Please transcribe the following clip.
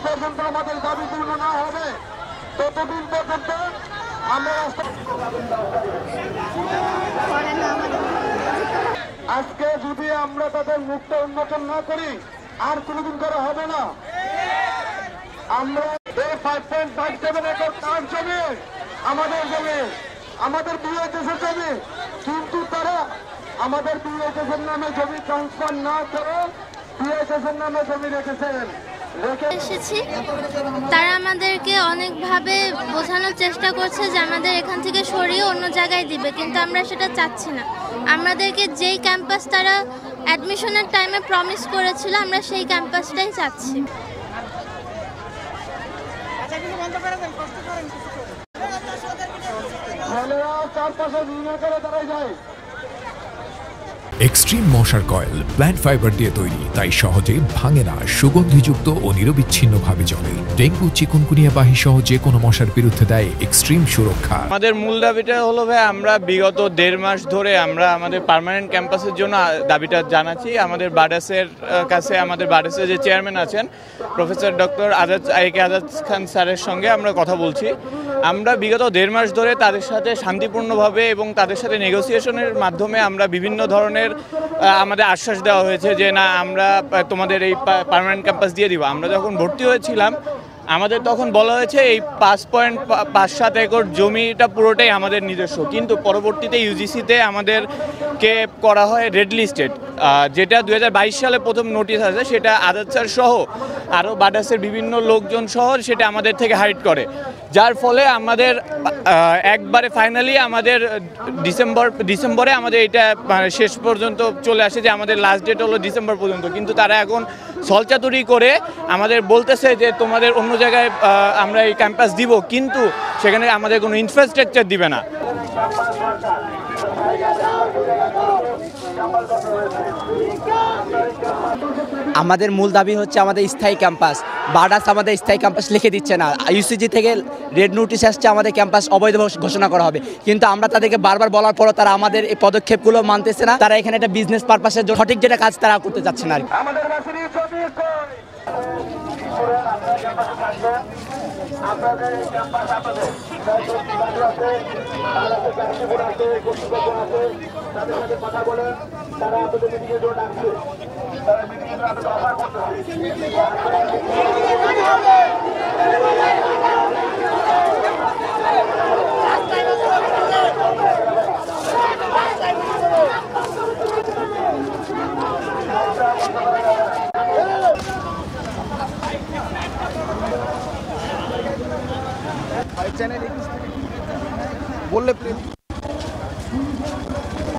পর্যন্ত আমাদের দাবি পূর্ণ না হবে ততদিন পর্যন্ত আমরা আজকে যদি আমরা তাদের মুখটা উন্মোচন না করি আর কোনোদিন করা হবে না। আমরা 5.57 একর তার জমি আমাদের জমি, আমাদের বিএইচএসের জমি, কিন্তু তারা আমাদের বিএইচএসের নামে জমি ট্রান্সফার না করে বিএইচএসের নামে জমি রেখেছেন। এসেছি, তারা আমাদেরকে অনেকভাবে বোঝানোর চেষ্টা করছে যে আমাদের এখান থেকে সরিয়ে অন্য জায়গায় দিবে, কিন্তু আমরা সেটা চাচ্ছি না। আমাদেরকে যেই ক্যাম্পাস তারা অ্যাডমিশনের টাইমে প্রমিস করেছিল আমরা সেই ক্যাম্পাসটাই চাচ্ছি। এক্সট্রিম মশার কয়েল প্ল্যান্ট ফাইবার দিয়ে তৈরি, তাই সহজে ভাঙে না, সুগন্ধিযুক্ত ও নিরবিচ্ছিন্নভাবে জ্বলে। ডেঙ্গু, চিকুনগুনিয়া বাহি সহ যে কোনো মশার বিরুদ্ধে দেয় এক্সট্রিম সুরক্ষা। আমাদের মূল দাবিটা হলো ভাই, আমরা বিগত 1.5 মাস ধরে আমরা আমাদের পার্মানেন্ট ক্যাম্পাসের জন্য দাবিটা জানাচ্ছি। আমাদের বাডাসের কাছে, আমাদের বাডাসের যে চেয়ারম্যান আছেন প্রফেসর ডক্টর আজাদ খান স্যারের সঙ্গে আমরা কথা বলছি। আমরা বিগত 1.5 মাস ধরে তাদের সাথে শান্তিপূর্ণভাবে এবং তাদের সাথে নেগোসিয়েশনের মাধ্যমে আমরা বিভিন্ন ধরনের আমাদের আশ্বাস দেওয়া হয়েছে যে না, আমরা তোমাদের এই পার্মানেন্ট ক্যাম্পাস দিয়ে দিব। আমরা যখন ভর্তি হয়েছিলাম আমাদের তখন বলা হয়েছে এই 5.57 একর জমিটা পুরোটাই আমাদের নিজস্ব, কিন্তু পরবর্তীতে ইউজিসিতে আমাদেরকে করা হয় রেড লিস্টেড, যেটা 2022 সালে প্রথম নোটিশ আছে, সেটা আজাদ স্যার সহ আরও বাডাসের বিভিন্ন লোকজন সহ সেটা আমাদের থেকে হাইড করে, যার ফলে আমাদের একবারে ফাইনালি আমাদের ডিসেম্বরে আমাদের এটা শেষ পর্যন্ত চলে আসে যে আমাদের লাস্ট ডেট হলো ডিসেম্বর পর্যন্ত। কিন্তু তারা এখন ছলচাতুরি করে আমাদের বলতেছে যে তোমাদের অন্য জায়গায় আমরা এই ক্যাম্পাস দিব, কিন্তু সেখানে আমাদের কোনো ইনফ্রাস্ট্রাকচার দিবে না। আমাদের মূল দাবি হচ্ছে আমাদের স্থায়ী ক্যাম্পাস। বাডাস আমাদের স্থায়ী ক্যাম্পাস লিখে দিচ্ছে না। ইউসিজি থেকে রেড নোটিশ আসছে আমাদের ক্যাম্পাস অবৈধ ঘোষণা করা হবে, কিন্তু আমরা তাদেরকে বারবার বলার পরও তারা আমাদের এই পদক্ষেপগুলো মানতেছে না। তারা এখানে একটা বিজনেস পারপাসের জন্য সঠিক যেটা কাজ তারা করতে চাচ্ছে না। চ্যানেল বললে প্লিজ।